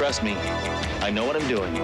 Trust me, I know what I'm doing.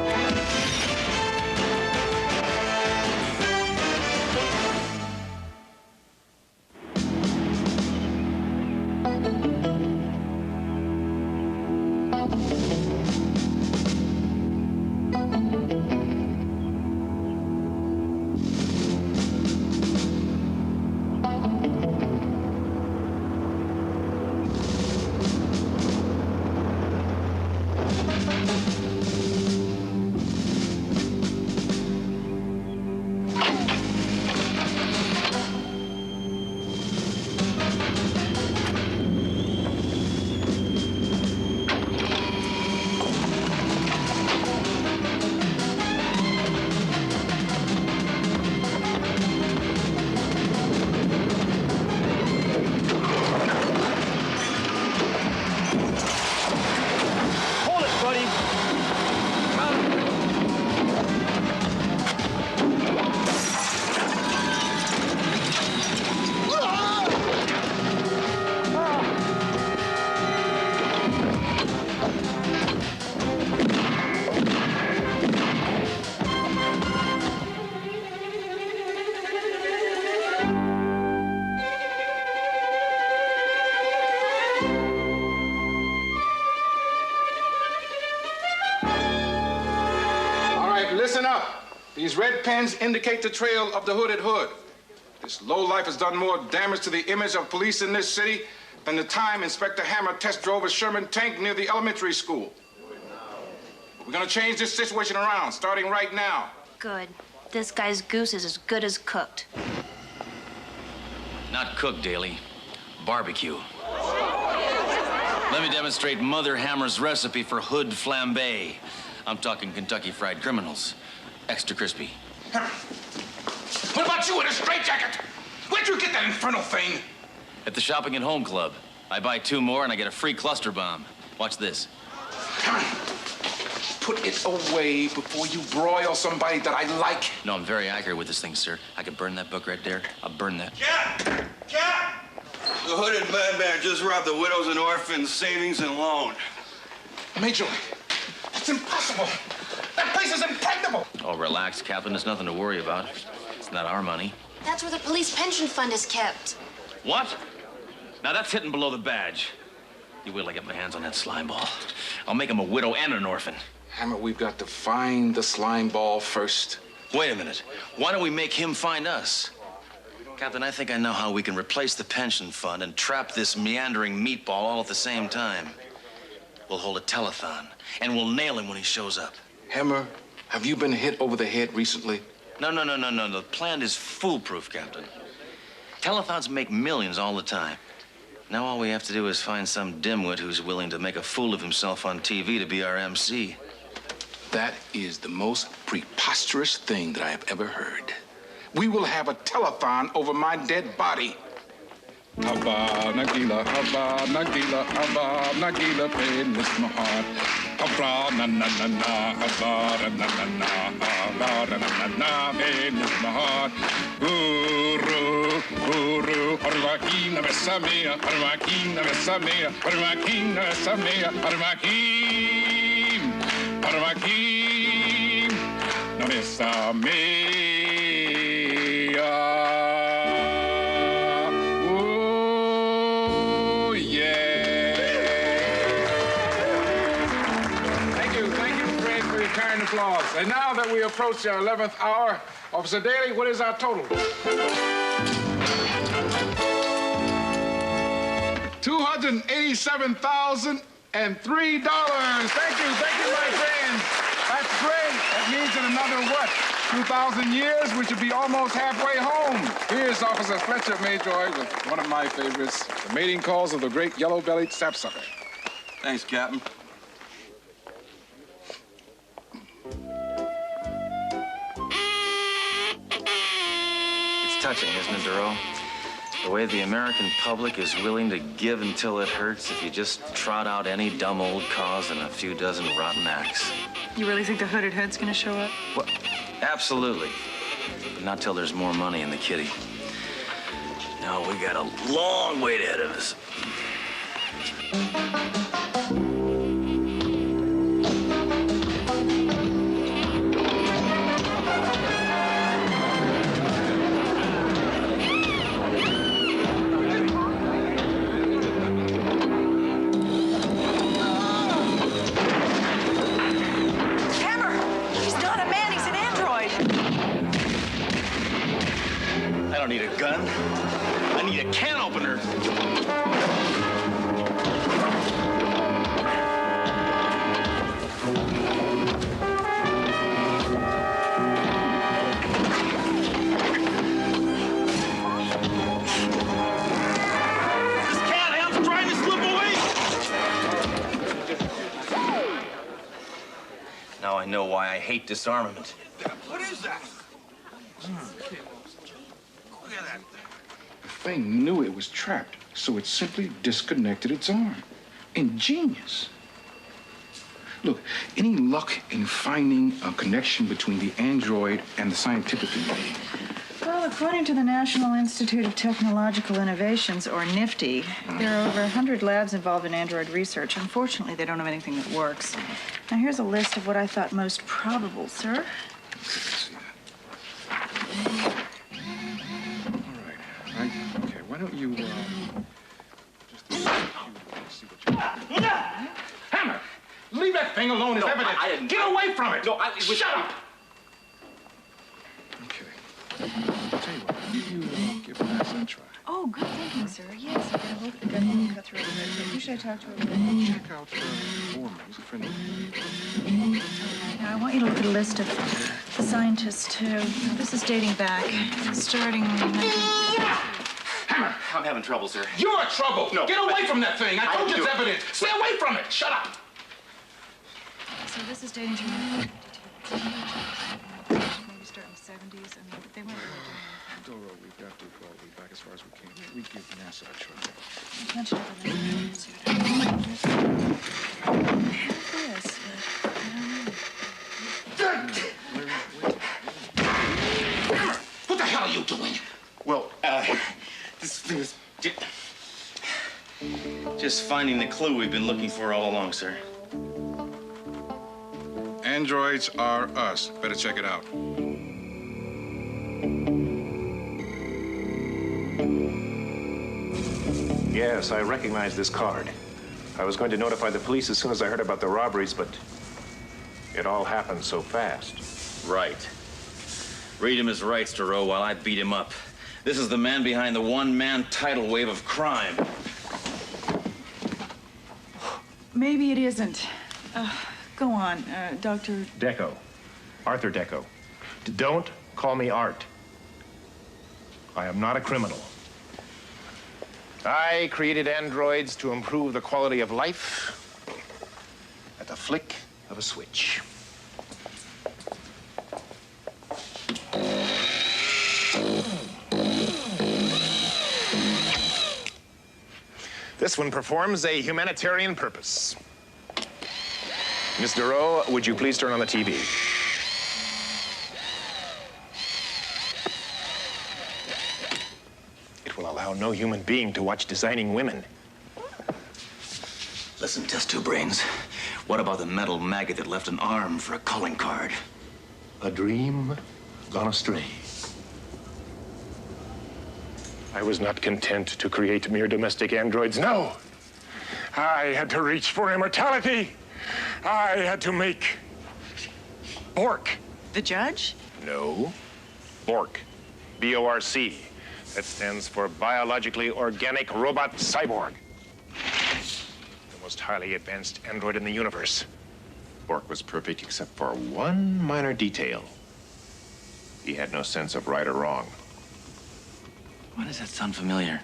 Listen up. These red pens indicate the trail of the hooded hood. This lowlife has done more damage to the image of police in this city than the time Inspector Hammer test drove a Sherman tank near the elementary school. We're gonna change this situation around, starting right now. Good. This guy's goose is as good as cooked. Not cooked, Daly. Barbecue. Let me demonstrate Mother Hammer's recipe for hood flambe. I'm talking Kentucky Fried Criminals. Extra crispy. What about you in a straitjacket? Where'd you get that infernal thing? At the Shopping at Home Club. I buy 2 more and I get a free cluster bomb. Watch this. Put it away before you broil somebody that I like. No, I'm very accurate with this thing, sir. I could burn that book right there. I'll burn that. Cap! Cap! The hooded madman just robbed the widows and orphans savings and loan. Major, it's impossible. That place is impregnable. Oh, relax, Captain. There's nothing to worry about. It's not our money. That's where the police pension fund is kept. What? Now that's hitting below the badge. You wait till I get my hands on that slime ball. I'll make him a widow and an orphan. Hammer, we've got to find the slime ball first. Wait a minute. Why don't we make him find us? Captain, I think I know how we can replace the pension fund and trap this meandering meatball all at the same time. We'll hold a telethon, and we'll nail him when he shows up. Hammer, have you been hit over the head recently? No. The plan is foolproof, Captain. Telethons make millions all the time. Now all we have to do is find some dimwit who's willing to make a fool of himself on TV to be our MC. That is the most preposterous thing that I have ever heard. We will have a telethon over my dead body. Abba Nagila, pain is my heart. Abba na na na na, abba na na na, abba na na, pain is my heart. Guru, Arvakina Vesamea, Arvakina Vesamea, Arvakina Vesamea, Arvakim, Vesamea. Applause. And now that we approach our 11th hour, Officer Daly, what is our total? $287,003. Thank you, my friends. That's great. That means in another, 2,000 years, we should be almost halfway home. Here's Officer Fletcher Mayjoy with one of my favorites, the mating calls of the great yellow-bellied sapsucker. Thanks, Captain. Touching, isn't it, Duro? The way the American public is willing to give until it hurts if you just trot out any dumb old cause and a few dozen rotten acts. You really think the hooded hood's gonna show up? Well, absolutely. But not till there's more money in the kitty. No, we got a long wait ahead of us. don't need a gun. I need a can opener. This can help trying to slip away. Now I know why I hate disarmament. What is that? Look at that. The thing knew it was trapped, so it simply disconnected its arm. Ingenious. Look, any luck in finding a connection between the android and the scientific community? Well, according to the National Institute of Technological Innovations, or NIFTY, there are over 100 labs involved in android research. Unfortunately, they don't have anything that works. Now, here's a list of what I thought most probable, sir. Okay, let's see that. All right. Okay, why don't you, just see what you... Hammer! Leave that thing alone. It's evidence. I didn't. Get away from it! No, Shut up! Okay. I'll tell you what, why don't you give that a try? Oh, good thinking, sir. Yes, I hope the gun will cut through a bit. Who should I talk to over there? Check out Foreman. He's a friend of mine. Now, I want you to look at a list of the scientists, too. Now, this is dating back, starting... Hammer! I'm having trouble, sir. You're in trouble! No. Get away from that thing! I told you do it's it. evidence! Stay away from it! Shut up! So this is dating to 1952. Maybe starting 70s. I mean, they weren't really doing anything. Doro, we've got to fall back as far as we can. We give NASA a try. Mention everything. Yes. What the hell are you doing? Well, this is just finding the clue we've been looking for all along, sir. Androids are us. Better check it out. Yes, I recognize this card. I was going to notify the police as soon as I heard about the robberies, but it all happened so fast. Right. Read him his rights, Duro, while I beat him up. This is the man behind the one-man tidal wave of crime. Maybe it isn't. Go on, Dr. Deco. Arthur Deco. Don't call me Art. I am not a criminal. I created androids to improve the quality of life at the flick of a switch. This one performs a humanitarian purpose. Miss Duro, would you please turn on the TV? It will allow no human being to watch designing women. Listen, test tube brains. What about the metal maggot that left an arm for a calling card? A dream gone astray. I was not content to create mere domestic androids. No! I had to reach for immortality. I had to make Bork. The judge? No. Bork. B-O-R-C. That stands for Biologically Organic Robot Cyborg. The most highly advanced android in the universe. Bork was perfect except for one minor detail. He had no sense of right or wrong. Why does that sound familiar?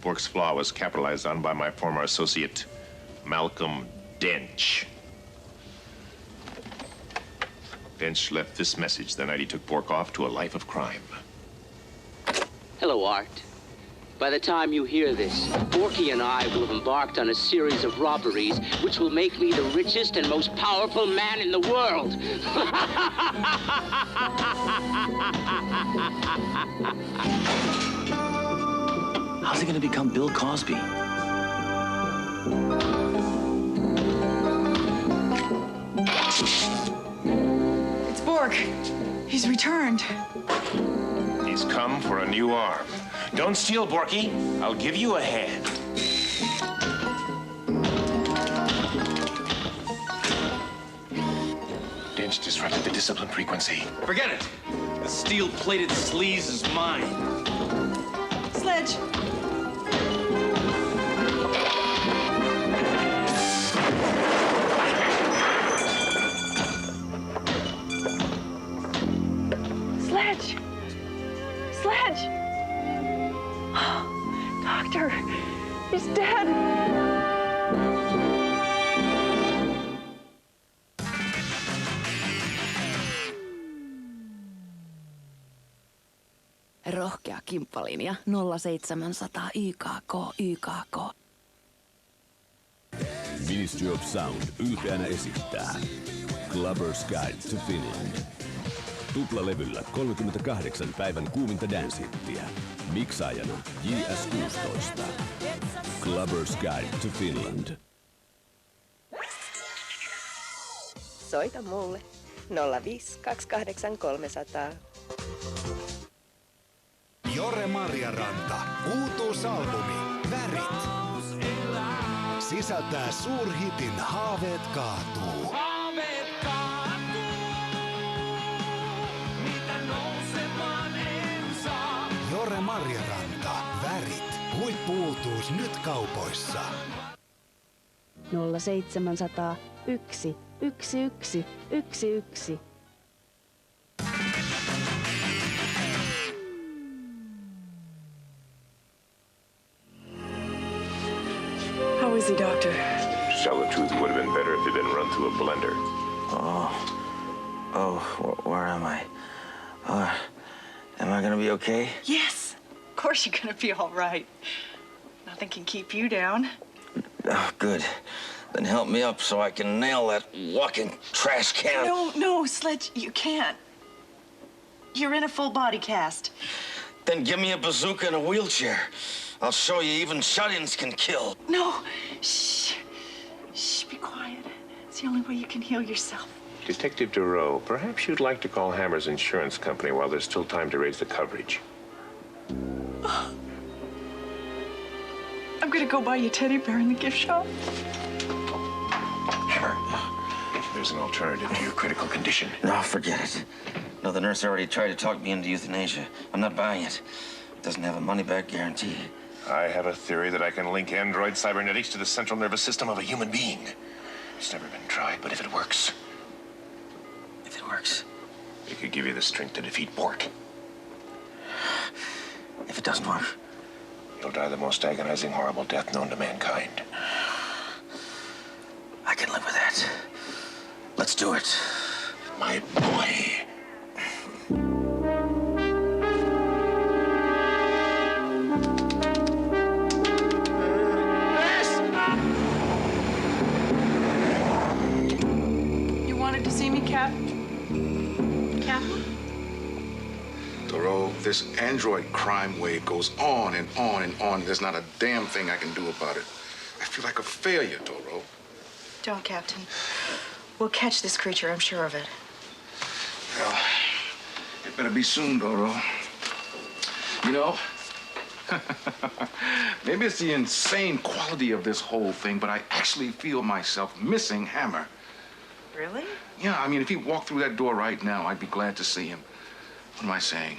Bork's flaw was capitalized on by my former associate, Malcolm Dench. Dench left this message the night he took Bork off to a life of crime. Hello, Art. By the time you hear this, Borky and I will have embarked on a series of robberies which will make me the richest and most powerful man in the world. How's he gonna become Bill Cosby? It's Bork. He's returned. He's come for a new arm. Don't steal, Borky. I'll give you a hand. Strange disrupted the discipline frequency. Forget it. The steel-plated sleaze is mine. Sledge! Sledge! Sledge! Doctor, he's dead. Rohkea kimppalinja 0700 YKK. Ministry of Sound ylpeänä esittää Clubbers Guide to Finland. Tuplalevyllä 38 päivän kuuminta dance-hittiä. Miksaajana JS16. Clubbers Guide to Finland. Soita mulle 05 28 300. Jore Marjaranta. Uutuusalbumi Värit. Sisältää suurhitin Haaveet kaatuu. Jore Marjaranta. Värit. Huippu-uutuus nyt kaupoissa. 0700 1 11 11. How is he, Doctor? Tell the truth, it would have been better if he'd been run through a blender. Where am I? Am I gonna be okay? Yes, of course you're gonna be all right. Nothing can keep you down. Oh, good. Then help me up so I can nail that walking trash can. No, Sledge, you can't. You're in a full body cast. Then give me a bazooka and a wheelchair. I'll show you even shut-ins can kill. No, shh, be quiet. It's the only way you can heal yourself. Detective Duro, perhaps you'd like to call Hammer's insurance company while there's still time to raise the coverage. I'm gonna go buy you a teddy bear in the gift shop. Hammer, there's an alternative to your critical condition. No, forget it. No, the nurse already tried to talk me into euthanasia. I'm not buying it. It doesn't have a money-back guarantee. I have a theory that I can link android cybernetics to the central nervous system of a human being. It's never been tried, but if it works... If it works? It could give you the strength to defeat Bork. If it doesn't work? You'll die the most agonizing, horrible death known to mankind. I can live with that. Let's do it. My boy. You wanted to see me, Captain? Thoreau, this android crime wave goes on and on and on. There's not a damn thing I can do about it. I feel like a failure, Thoreau. Don't, Captain. We'll catch this creature, I'm sure of it. Well, it better be soon, Thoreau. You know, maybe it's the insane quality of this whole thing, but I actually feel myself missing Hammer. Really? Yeah, I mean, if he walked through that door right now, I'd be glad to see him. What am I saying?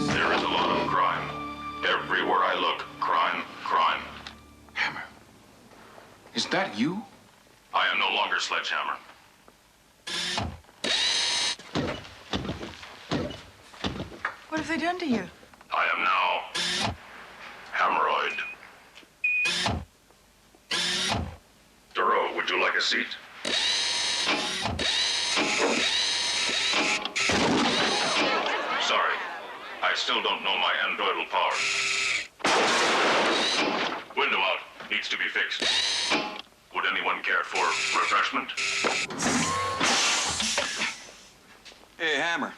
There is a lot of crime. Everywhere I look, crime, crime. Hammer, is that you? I am no longer Sledgehammer. What have they done to you? I am now Hammeroid. Duro, would you like a seat? Sorry, I still don't know my androidal power. Window out. Needs to be fixed. Would anyone care for refreshment? Hey, Hammer,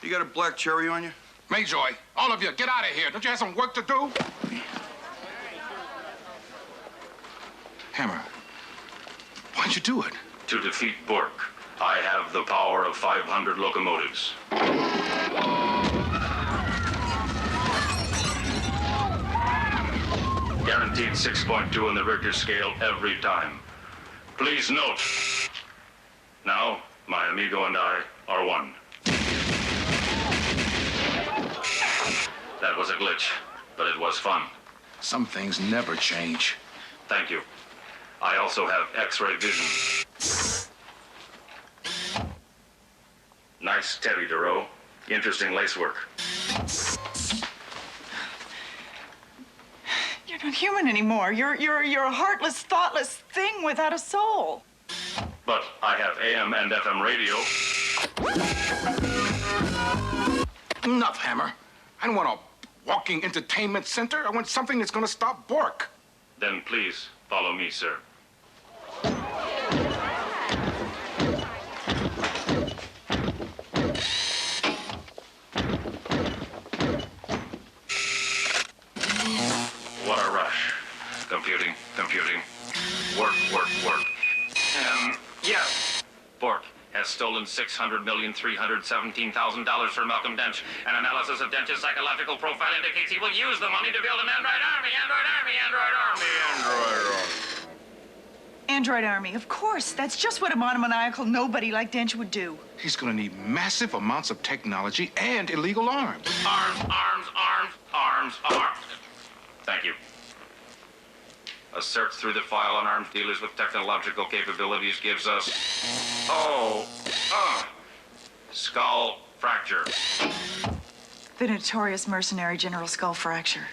you got a black cherry on you? Mayjoy, all of you, get out of here. Don't you have some work to do? Hammer, How'd you do it? To defeat Bork, I have the power of 500 locomotives. Guaranteed 6.2 on the Richter scale every time. Please note, now my amigo and I are one. That was a glitch, but it was fun. Some things never change. Thank you. I also have X-ray vision. Nice Teddy DeRoe. Interesting lacework. You're not human anymore. You're a heartless, thoughtless thing without a soul. But I have AM and FM radio. Enough, Hammer. I don't want a walking entertainment center. I want something that's gonna stop Bork. Then please follow me, sir. What a rush. Computing. Work. Yes. Bork has stolen $600,317,000 from Malcolm Dench. An analysis of Dench's psychological profile indicates he will use the money to build an android army. Android army, of course. That's just what a monomaniacal nobody like Dench would do. He's gonna need massive amounts of technology and illegal arms. Arms. Thank you. A search through the file on arms dealers with technological capabilities gives us... skull fracture. The notorious mercenary General Skull Fracture.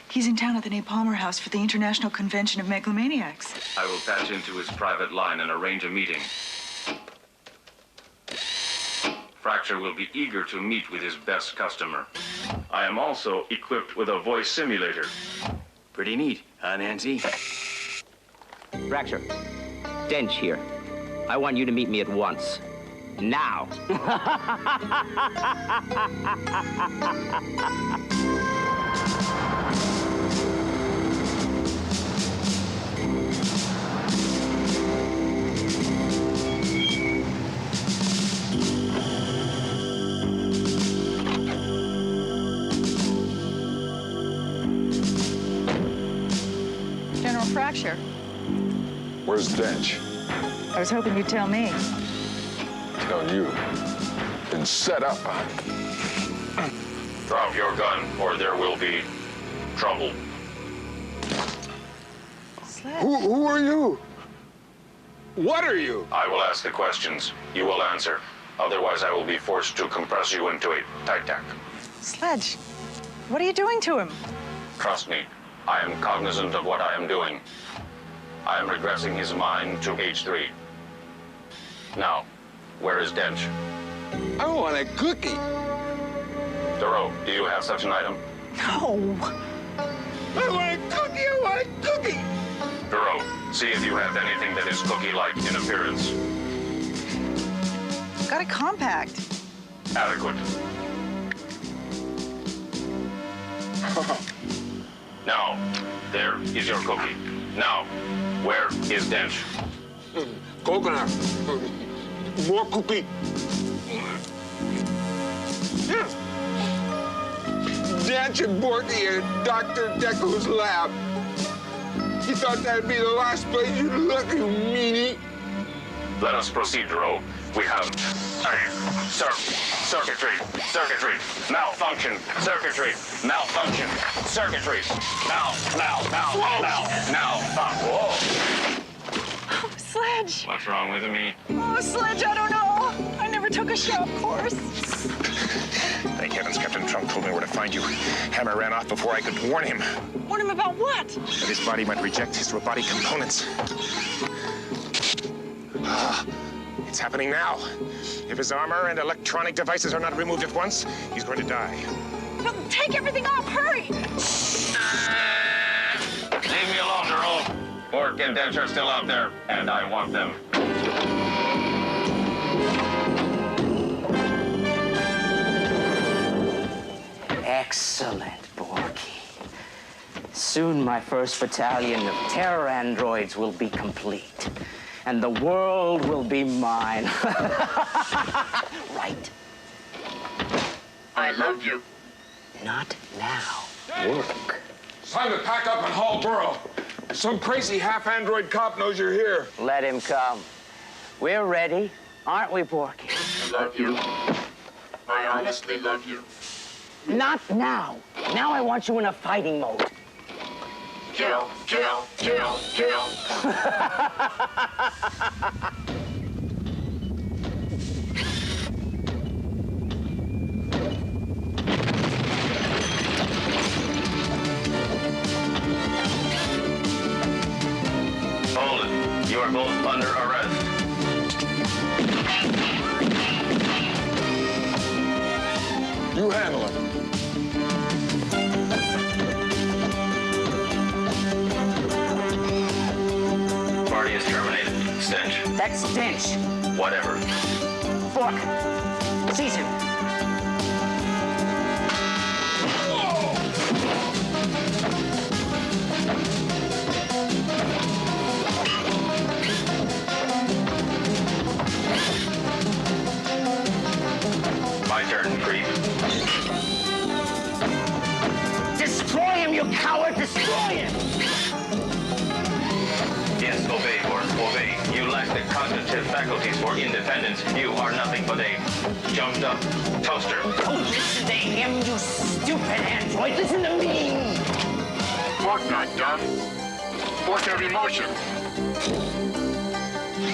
He's in town at the Napalmer House for the International Convention of Megalomaniacs. I will patch into his private line and arrange a meeting. Fracture will be eager to meet with his best customer. I am also equipped with a voice simulator. Pretty neat, huh, Nancy? Fracture. Dench here. I want you to meet me at once. Now. General Fracture. Where's Dench? I was hoping you'd tell me. Tell you. Been set up, huh? Drop your gun, or there will be trouble. Who are you? What are you? I will ask the questions. You will answer. Otherwise, I will be forced to compress you into a tight tack. Sledge, what are you doing to him? Trust me, I am cognizant of what I am doing. I am regressing his mind to H3. Now, where is Dench? I want a cookie. DeRoe, do you have such an item? No. I want a cookie. DeRoe, see if you have anything that is cookie-like in appearance. Got a compact. Adequate. Now, there is your cookie. Now, where is Dench? Coconut. More cookie. Dench and Borky at Dr. Deco's lab. He thought that'd be the last place you'd look, you meanie. Let us proceed, DeRoe. We have circuitry, malfunction, circuitry, malfunction, circuitry, now. Whoa. Oh, Sledge. What's wrong with me? Oh, Sledge, I don't know. I never took a shop course. Thank heavens Captain Trump told me where to find you. Hammer ran off before I could warn him. Warn him about what? That his body might reject his robotic components. It's happening now. If his armor and electronic devices are not removed at once, he's going to die. No, take everything off, hurry! Leave me alone, DeRoe. Bork and Dench are still out there, and I want them. Excellent, Borky. Soon my first battalion of terror androids will be complete. and the world will be mine. Right. I love you. Not now. Work. It's time to pack up and haul Burrow. Some crazy half-android cop knows you're here. Let him come. We're ready, aren't we, Porky? I love you. I honestly love you. Not now. Now I want you in a fighting mode. Kill, kill, kill, kill. Hold it. You are both under arrest. You handle him. Party is terminated. Stench. That's stench. Whatever. Fork. Seize him. My turn, creep. Destroy him, you coward! Destroy him! Yes, obey, or obey. You lack the cognitive faculties for independence. You are nothing but a jumped up toaster. Don't listen to him, you stupid android. Listen to me. Fork not dumb. Fork have emotion.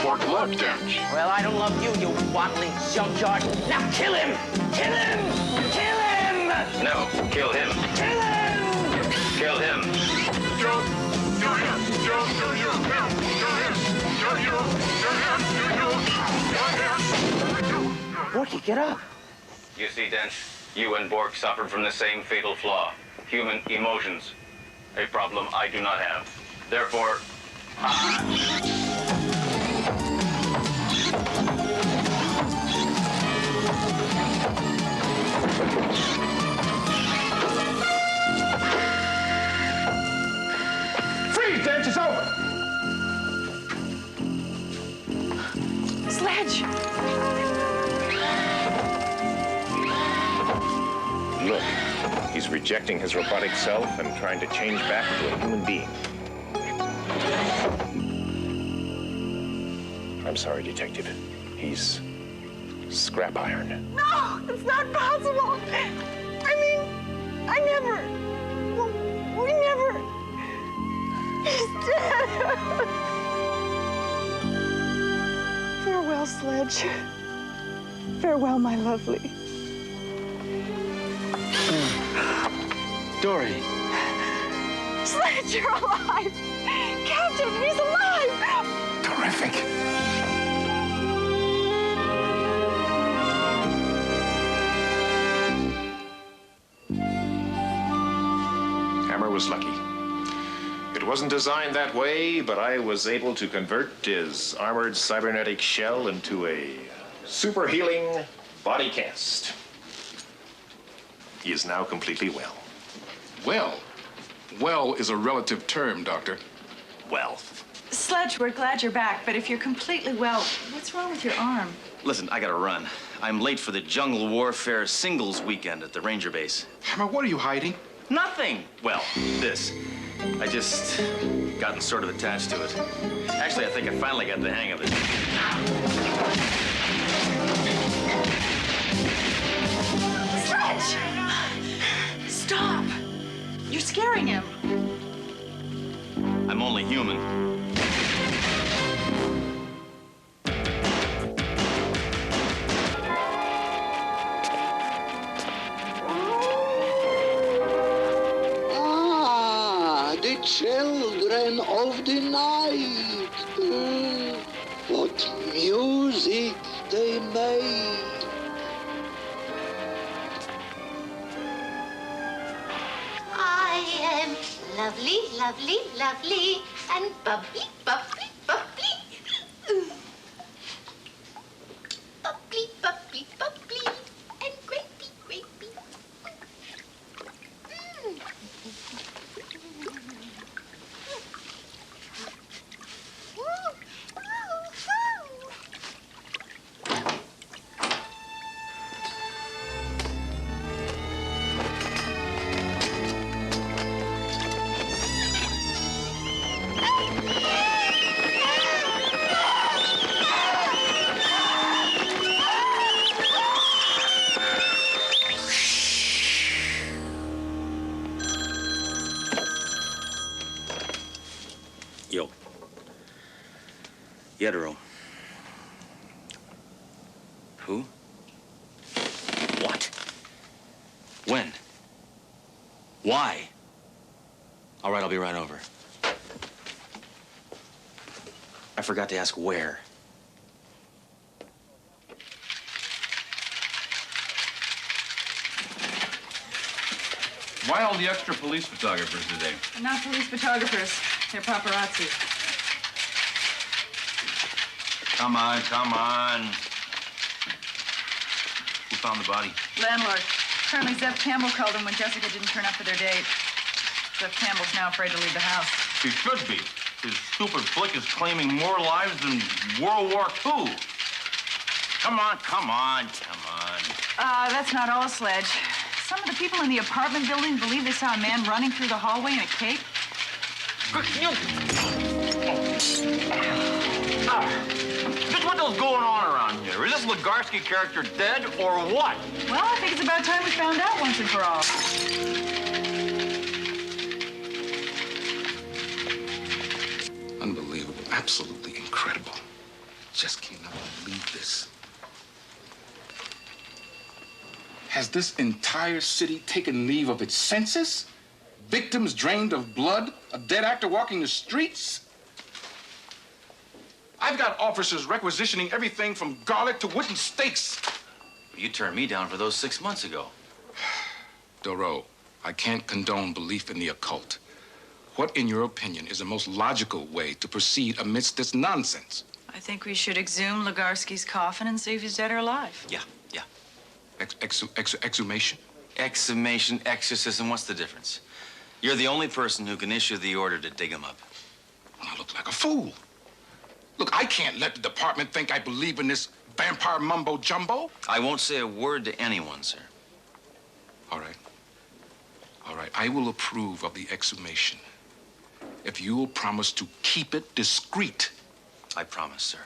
Fork love Stench. Well, I don't love you, you waddling junkyard. Now kill him! Kill him! Kill him! No, kill him. Kill him! Kill him. Kill him. Kill him. Kill you. Kill him. Kill you. Kill him. Kill you. Porky, get up. You see, Dench, you and Bork suffered from the same fatal flaw. Human emotions. A problem I do not have. Therefore, Freeze, Dench, it's over. Sledge! Look, he's rejecting his robotic self and trying to change back into a human being. I'm sorry, Detective. He's scrap iron. No, it's not possible. I mean, I never. We never. He's dead. Farewell, Sledge. Farewell, my lovely. Dory. Sledge, you're alive. Captain, he's alive. Terrific. Hammer was lucky. It wasn't designed that way, but I was able to convert his armored cybernetic shell into a super healing body cast. He is now completely well. Well. Well is a relative term, Doctor. Well, Sledge, we're glad you're back, but if you're completely well, what's wrong with your arm? listen, I gotta run. I'm late for the Jungle Warfare Singles weekend at the Ranger Base. Hammer, what are you hiding? Nothing. Well, this. I just gotten sort of attached to it. Actually, I think I finally got the hang of it. Sledge! Stop! You're scaring him. I'm only human. The children of the night. What music they made. I am lovely, lovely, lovely, and bubbly, bubbly, bubbly. Bubbly, bubbly, bubbly, and grapey, grapey. Yetero. Who? What? When? Why? All right, I'll be right over. I forgot to ask where. Why all the extra police photographers today? They're not police photographers. They're paparazzi. Come on, come on. Who found the body? Landlord. Apparently Zev Campbell called him when Jessica didn't turn up for their date. Zev Campbell's now afraid to leave the house. He should be. His stupid flick is claiming more lives than World War II. Come on, come on, come on. That's not all, Sledge. Some of the people in the apartment building believe they saw a man running through the hallway in a cape. Just what is going on around here? Is this Legarsky character dead or what? Well, I think it's about time we found out once and for all. Unbelievable. Absolutely incredible. Just cannot believe this. Has this entire city taken leave of its senses? Victims drained of blood? A dead actor walking the streets? I've got officers requisitioning everything from garlic to wooden stakes. You turned me down for those 6 months ago. Doro, I can't condone belief in the occult. What, in your opinion, is the most logical way to proceed amidst this nonsense? I think we should exhume Legarsky's coffin and see if he's dead or alive. Yeah. Exhumation? Exhumation, exorcism, what's the difference? You're the only person who can issue the order to dig him up. Well, I look like a fool. Look, I can't let the department think I believe in this vampire mumbo jumbo. I won't say a word to anyone, sir. All right. All right, I will approve of the exhumation if you will promise to keep it discreet. I promise, sir.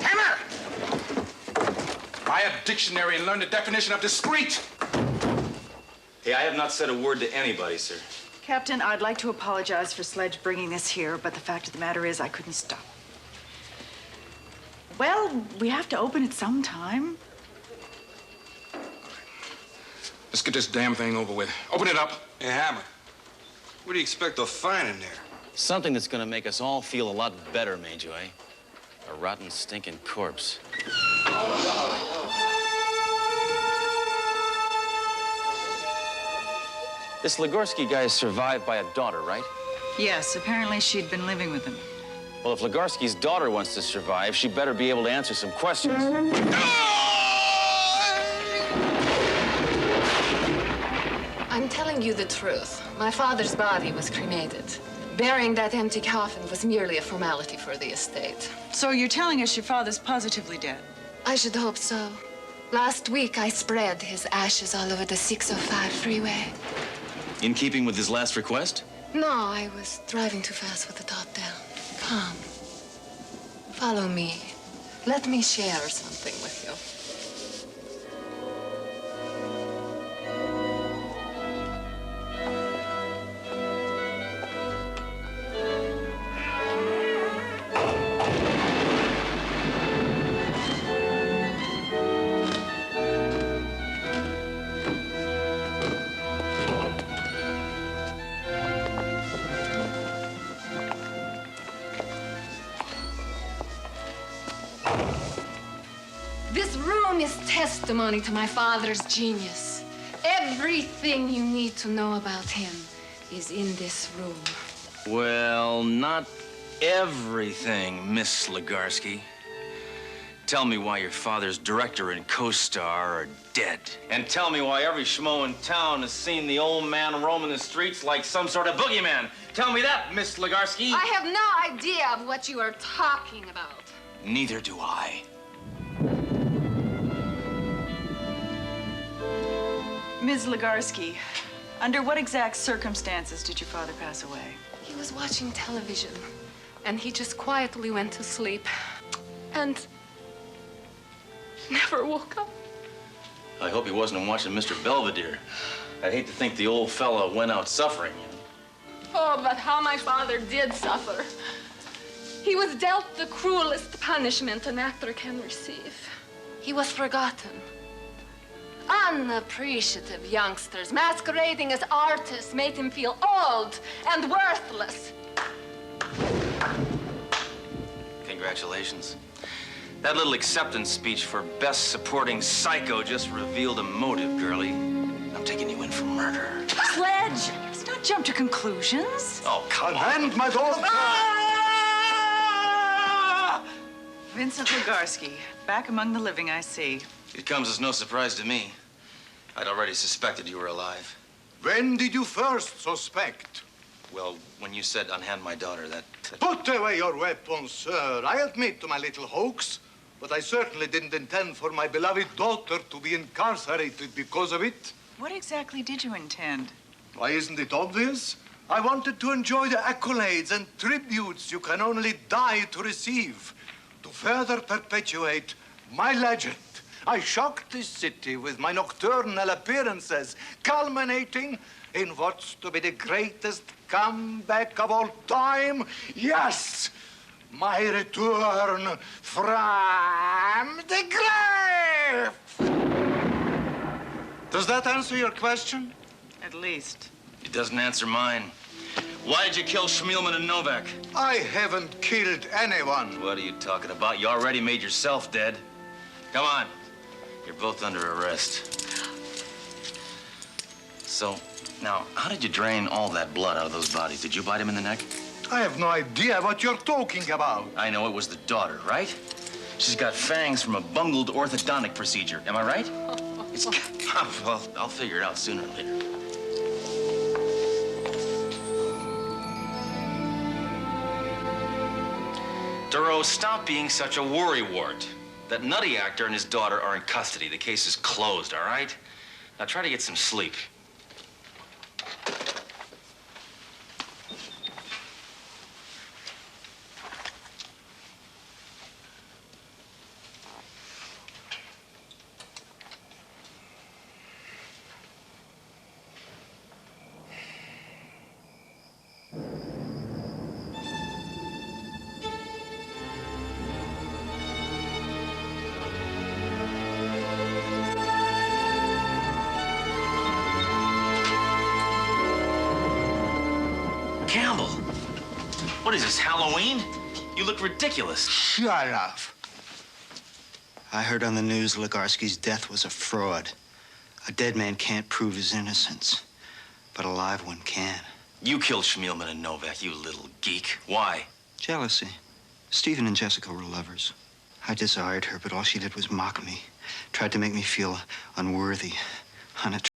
Hammer! Buy a dictionary and learn the definition of discreet. Hey, I have not said a word to anybody, sir. Captain, I'd like to apologize for Sledge bringing this here, but the fact of the matter is I couldn't stop. Well, we have to open it sometime. Let's get this damn thing over with. Open it up. Hey, Hammer, what do you expect to find in there? Something that's gonna make us all feel a lot better, Major, eh? A rotten, stinking corpse. This Legarsky guy is survived by a daughter, right? Yes, apparently she'd been living with him. Well, if Legarsky's daughter wants to survive, she better be able to answer some questions. I'm telling you the truth. My father's body was cremated. Burying that empty coffin was merely a formality for the estate. So you're telling us your father's positively dead? I should hope so. Last week, I spread his ashes all over the 605 freeway. In keeping with his last request? No, I was driving too fast with the top down. Come. Follow me. Let me share something with you. This room is testimony to my father's genius. Everything you need to know about him is in this room. Well, not everything, Miss Legarsky. Tell me why your father's director and co-star are dead. And tell me why every schmo in town has seen the old man roaming the streets like some sort of boogeyman. Tell me that, Miss Legarsky. I have no idea of what you are talking about. Neither do I. Ms. Legarsky, Under what exact circumstances did your father pass away? He was watching television, and he just quietly went to sleep. And never woke up. I hope he wasn't watching Mr. Belvedere. I'd hate to think the old fella went out suffering. Oh, but how my father did suffer. He was dealt the cruelest punishment an actor can receive. He was forgotten. Unappreciative youngsters masquerading as artists made him feel old and worthless. Congratulations. That little acceptance speech for Best Supporting Psycho just revealed a motive, girlie. I'm taking you in for murder. Sledge! Let's not jump to conclusions. Oh, come on. And my daughter! Vincent Legarsky, back among the living, I see. It comes as no surprise to me. I'd already suspected you were alive. When did you first suspect? Well, when you said unhand my daughter, that... Put away your weapons, sir. I admit to my little hoax, but I certainly didn't intend for my beloved daughter to be incarcerated because of it. What exactly did you intend? Why, isn't it obvious? I wanted to enjoy the accolades and tributes you can only die to receive. To further perpetuate my legend, I shocked this city with my nocturnal appearances, culminating in what's to be the greatest comeback of all time. Yes, my return from the grave. Does that answer your question? At least. It doesn't answer mine. Why did you kill Schmielman and Novak? I haven't killed anyone. What are you talking about? You already made yourself dead. Come on. You're both under arrest. So, now, how did you drain all that blood out of those bodies? Did you bite him in the neck? I have no idea what you're talking about. I know it was the daughter, right? She's got fangs from a bungled orthodontic procedure. Am I right? It's... Well, I'll figure it out sooner or later. Duro, stop being such a worrywart. That nutty actor and his daughter are in custody. The case is closed, all right? Now try to get some sleep. Campbell, what is this, Halloween? You look ridiculous. Shut up. I heard on the news Legarsky's death was a fraud. A dead man can't prove his innocence, but a live one can. You killed Schmielman and Novak, you little geek. Why? Jealousy. Stephen and Jessica were lovers. I desired her, but all she did was mock me. Tried to make me feel unworthy, unattractive.